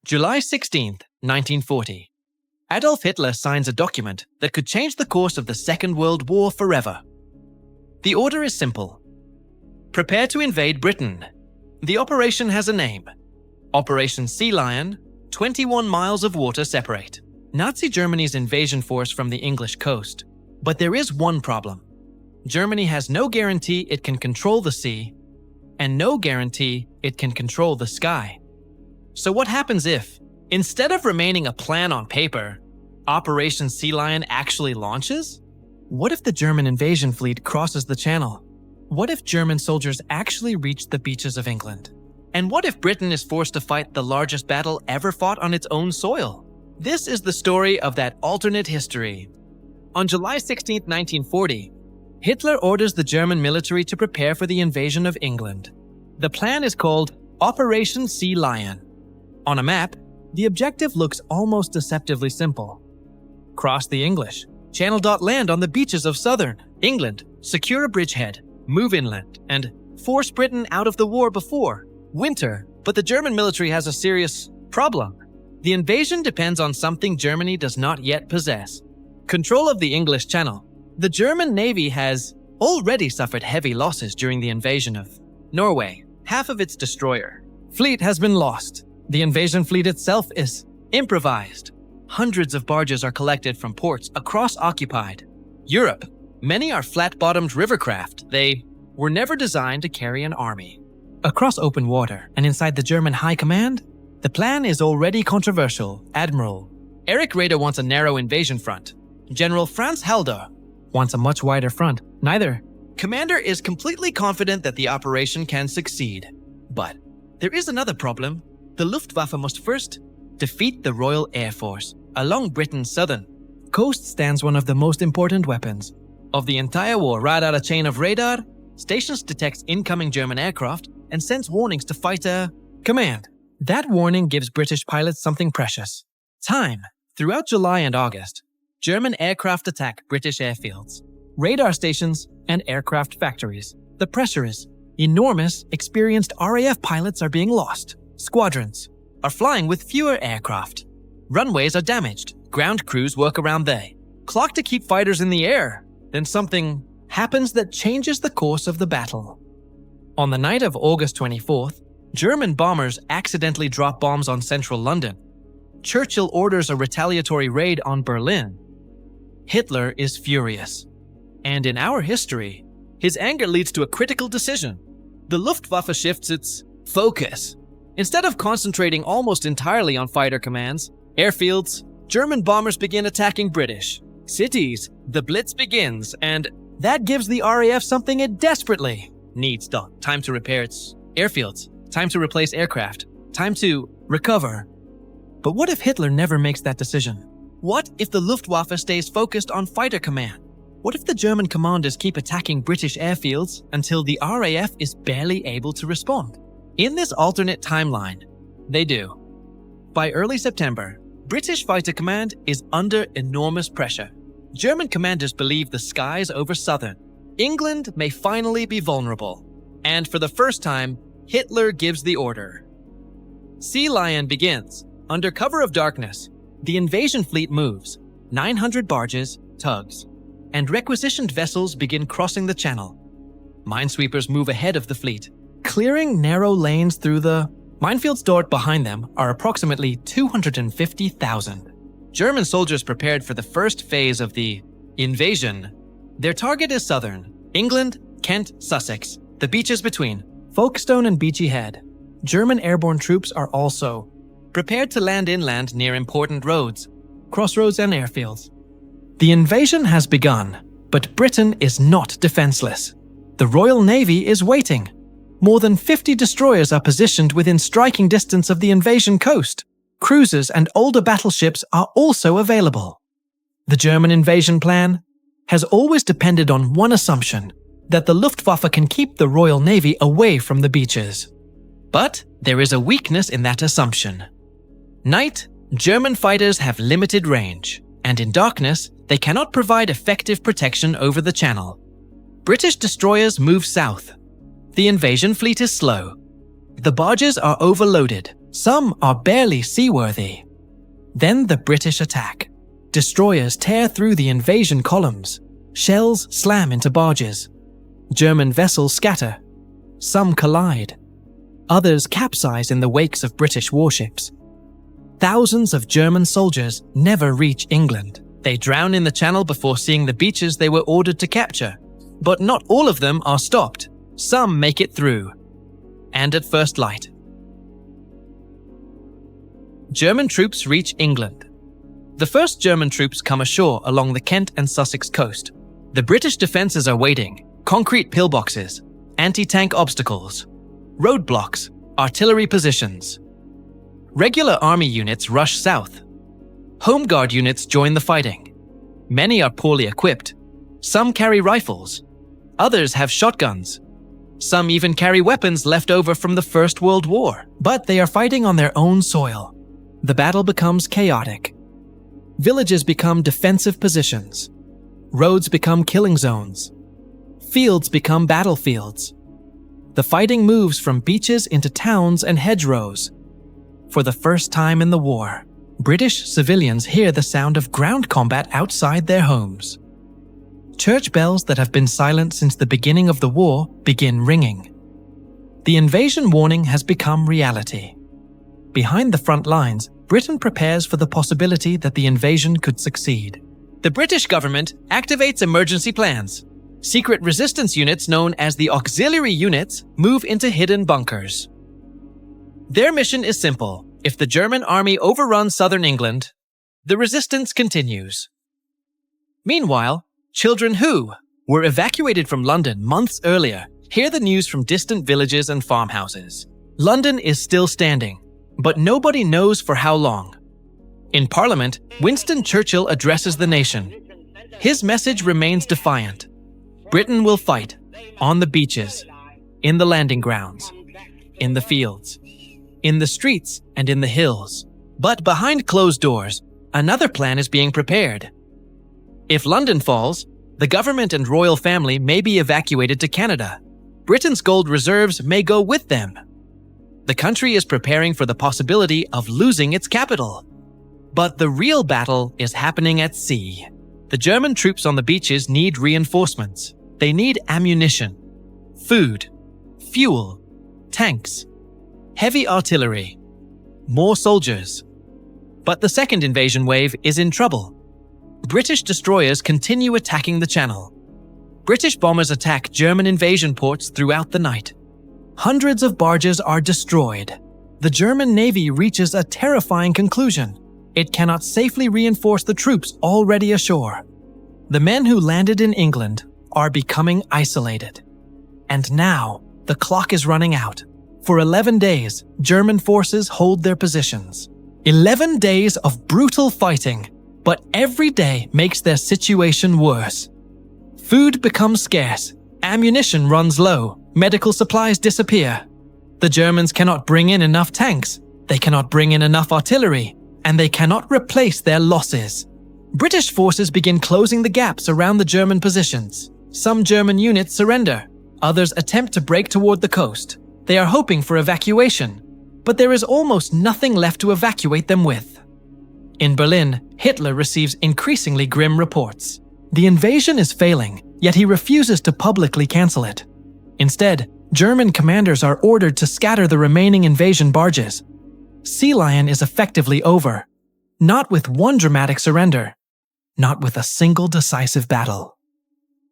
July 16th, 1940. Adolf Hitler signs a document that could change the course of the Second World War forever. The order is simple. Prepare to invade Britain. The operation has a name. Operation Sea Lion, 21 miles of water separate Nazi Germany's invasion force from the English coast. But there is one problem. Germany has no guarantee it can control the sea, and no guarantee it can control the sky. So what happens if, instead of remaining a plan on paper, Operation Sea Lion actually launches? What if the German invasion fleet crosses the Channel? What if German soldiers actually reach the beaches of England? And what if Britain is forced to fight the largest battle ever fought on its own soil? This is the story of that alternate history. On July 16, 1940, Hitler orders the German military to prepare for the invasion of England. The plan is called Operation Sea Lion. On a map, the objective looks almost deceptively simple. Cross the English, land on the beaches of southern England, secure a bridgehead, move inland, and force Britain out of the war before winter. But the German military has a serious problem. The invasion depends on something Germany does not yet possess: control of the English Channel. The German Navy has already suffered heavy losses during the invasion of Norway. Half of its destroyer fleet has been lost. The invasion fleet itself is improvised. Hundreds of barges are collected from ports across occupied Europe. Many are flat-bottomed rivercraft. They were never designed to carry an army. Across open water and inside the German High Command, the plan is already controversial. Admiral Erich Raeder wants a narrow invasion front. General Franz Halder wants a much wider front. Neither commander is completely confident that the operation can succeed. But there is another problem. The Luftwaffe must first defeat the Royal Air Force. Along Britain's southern coast stands one of the most important weapons of the entire war. Right out a chain of radar, stations detects incoming German aircraft and sends warnings to fighter command. That warning gives British pilots something precious: time. Throughout July and August, German aircraft attack British airfields, radar stations, and aircraft factories. The pressure is enormous. Experienced RAF pilots are being lost. Squadrons are flying with fewer aircraft. Runways are damaged. Ground crews work around the clock to keep fighters in the air. Then something happens that changes the course of the battle. On the night of August 24th, German bombers accidentally drop bombs on central London. Churchill orders a retaliatory raid on Berlin. Hitler is furious. And in our history, his anger leads to a critical decision. The Luftwaffe shifts its focus. Instead of concentrating almost entirely on fighter commands, airfields, German bombers begin attacking British cities. The Blitz begins, and that gives the RAF something it desperately needs: time to repair its airfields, time to replace aircraft, time to recover. But what if Hitler never makes that decision? What if the Luftwaffe stays focused on fighter command? What if the German commanders keep attacking British airfields until the RAF is barely able to respond? In this alternate timeline, they do. By early September, British Fighter Command is under enormous pressure. German commanders believe the skies over southern England may finally be vulnerable. And for the first time, Hitler gives the order. Sea Lion begins. Under cover of darkness, the invasion fleet moves. 900 barges, tugs, and requisitioned vessels begin crossing the channel. Minesweepers move ahead of the fleet, clearing narrow lanes through the minefields. Stored behind them are approximately 250,000. German soldiers prepared for the first phase of the invasion. Their target is southern England, Kent, Sussex, the beaches between Folkestone and Beachy Head. German airborne troops are also prepared to land inland near important roads, crossroads, and airfields. The invasion has begun, but Britain is not defenseless. The Royal Navy is waiting. More than 50 destroyers are positioned within striking distance of the invasion coast. Cruisers and older battleships are also available. The German invasion plan has always depended on one assumption: that the Luftwaffe can keep the Royal Navy away from the beaches. But there is a weakness in that assumption. Night, German fighters have limited range, and in darkness, they cannot provide effective protection over the channel. British destroyers move south. The invasion fleet is slow. The barges are overloaded. Some are barely seaworthy. Then the British attack. Destroyers tear through the invasion columns. Shells slam into barges. German vessels scatter. Some collide. Others capsize in the wakes of British warships. Thousands of German soldiers never reach England. They drown in the channel before seeing the beaches they were ordered to capture. But not all of them are stopped. Some make it through. And at first light. German troops reach England. The first German troops come ashore along the Kent and Sussex coast. The British defences are waiting. Concrete pillboxes, anti-tank obstacles, roadblocks, artillery positions. Regular army units rush south. Home Guard units join the fighting. Many are poorly equipped. Some carry rifles. Others have shotguns. Some even carry weapons left over from the First World War. But they are fighting on their own soil. The battle becomes chaotic. Villages become defensive positions. Roads become killing zones. Fields become battlefields. The fighting moves from beaches into towns and hedgerows. For the first time in the war, British civilians hear the sound of ground combat outside their homes. Church bells that have been silent since the beginning of the war begin ringing. The invasion warning has become reality. Behind the front lines, Britain prepares for the possibility that the invasion could succeed. The British government activates emergency plans. Secret resistance units known as the auxiliary units move into hidden bunkers. Their mission is simple. If the German army overruns southern England, the resistance continues. Meanwhile, children who were evacuated from London months earlier hear the news from distant villages and farmhouses. London is still standing, but nobody knows for how long. In Parliament, Winston Churchill addresses the nation. His message remains defiant. Britain will fight on the beaches, in the landing grounds, in the fields, in the streets and in the hills. But behind closed doors, another plan is being prepared. If London falls, the government and royal family may be evacuated to Canada. Britain's gold reserves may go with them. The country is preparing for the possibility of losing its capital. But the real battle is happening at sea. The German troops on the beaches need reinforcements. They need ammunition, food, fuel, tanks, heavy artillery, more soldiers. But the second invasion wave is in trouble. British destroyers continue attacking the channel. British bombers attack German invasion ports throughout the night. Hundreds of barges are destroyed. The German Navy reaches a terrifying conclusion. It cannot safely reinforce the troops already ashore. The men who landed in England are becoming isolated. And now, the clock is running out. For 11 days, German forces hold their positions. 11 days of brutal fighting, but every day makes their situation worse. Food becomes scarce, ammunition runs low, medical supplies disappear. The Germans cannot bring in enough tanks, they cannot bring in enough artillery, and they cannot replace their losses. British forces begin closing the gaps around the German positions. Some German units surrender. Others attempt to break toward the coast. They are hoping for evacuation, but there is almost nothing left to evacuate them with. In Berlin, Hitler receives increasingly grim reports. The invasion is failing, yet he refuses to publicly cancel it. Instead, German commanders are ordered to scatter the remaining invasion barges. Sea Lion is effectively over. Not with one dramatic surrender. Not with a single decisive battle.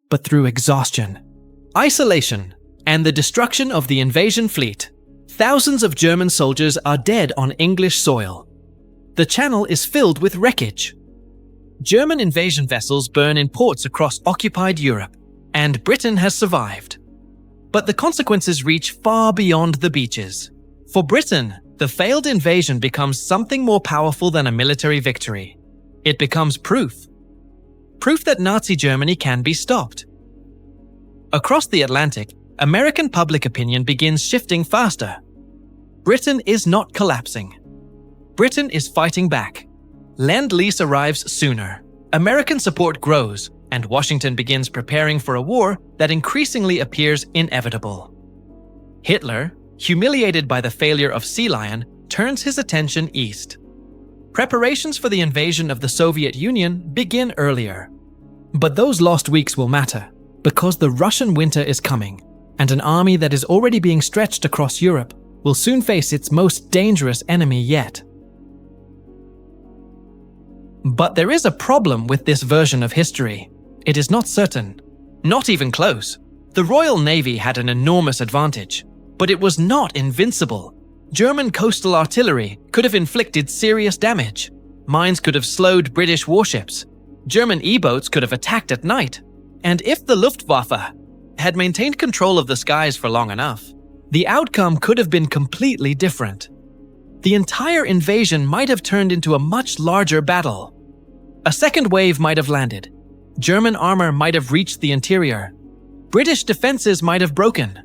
But through exhaustion, isolation, and the destruction of the invasion fleet. Thousands of German soldiers are dead on English soil. The channel is filled with wreckage. German invasion vessels burn in ports across occupied Europe, and Britain has survived. But the consequences reach far beyond the beaches. For Britain, the failed invasion becomes something more powerful than a military victory. It becomes proof. Proof that Nazi Germany can be stopped. Across the Atlantic, American public opinion begins shifting faster. Britain is not collapsing. Britain is fighting back. Lend-Lease arrives sooner. American support grows, and Washington begins preparing for a war that increasingly appears inevitable. Hitler, humiliated by the failure of Sea Lion, turns his attention east. Preparations for the invasion of the Soviet Union begin earlier. But those lost weeks will matter, because the Russian winter is coming, and an army that is already being stretched across Europe will soon face its most dangerous enemy yet. But there is a problem with this version of history. It is not certain. Not even close. The Royal Navy had an enormous advantage, but it was not invincible. German coastal artillery could have inflicted serious damage. Mines could have slowed British warships. German E-boats could have attacked at night. And if the Luftwaffe had maintained control of the skies for long enough, the outcome could have been completely different. The entire invasion might have turned into a much larger battle. A second wave might have landed. German armor might have reached the interior. British defenses might have broken.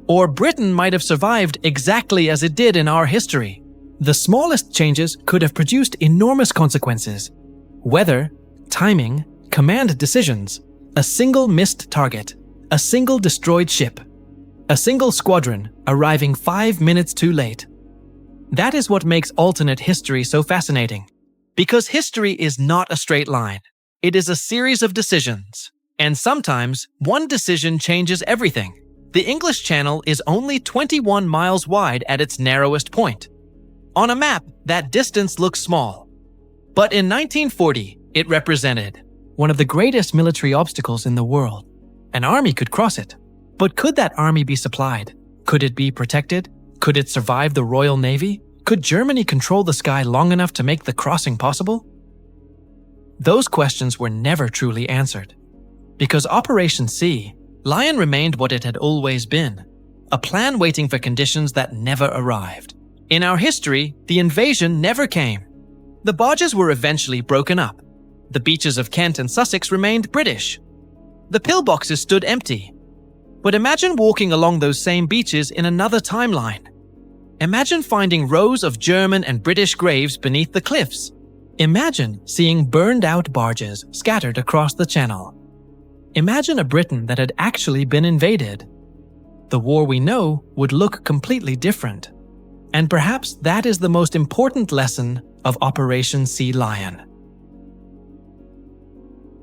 Or Britain might have survived exactly as it did in our history. The smallest changes could have produced enormous consequences. Weather, timing, command decisions, a single missed target, a single destroyed ship, a single squadron arriving 5 minutes too late. That is what makes alternate history so fascinating. Because history is not a straight line. It is a series of decisions. And sometimes, one decision changes everything. The English Channel is only 21 miles wide at its narrowest point. On a map, that distance looks small. But in 1940, it represented one of the greatest military obstacles in the world. An army could cross it. But could that army be supplied? Could it be protected? Could it survive the Royal Navy? Could Germany control the sky long enough to make the crossing possible? Those questions were never truly answered. Because Operation Sea, Lion remained what it had always been, a plan waiting for conditions that never arrived. In our history, the invasion never came. The barges were eventually broken up. The beaches of Kent and Sussex remained British. The pillboxes stood empty. But imagine walking along those same beaches in another timeline. Imagine finding rows of German and British graves beneath the cliffs. Imagine seeing burned-out barges scattered across the channel. Imagine a Britain that had actually been invaded. The war we know would look completely different. And perhaps that is the most important lesson of Operation Sea Lion.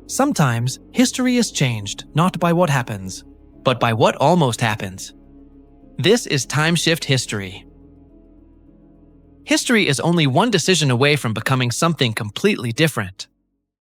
Sometimes, history is changed not by what happens, but by what almost happens. This is Time Shift History. History is only one decision away from becoming something completely different.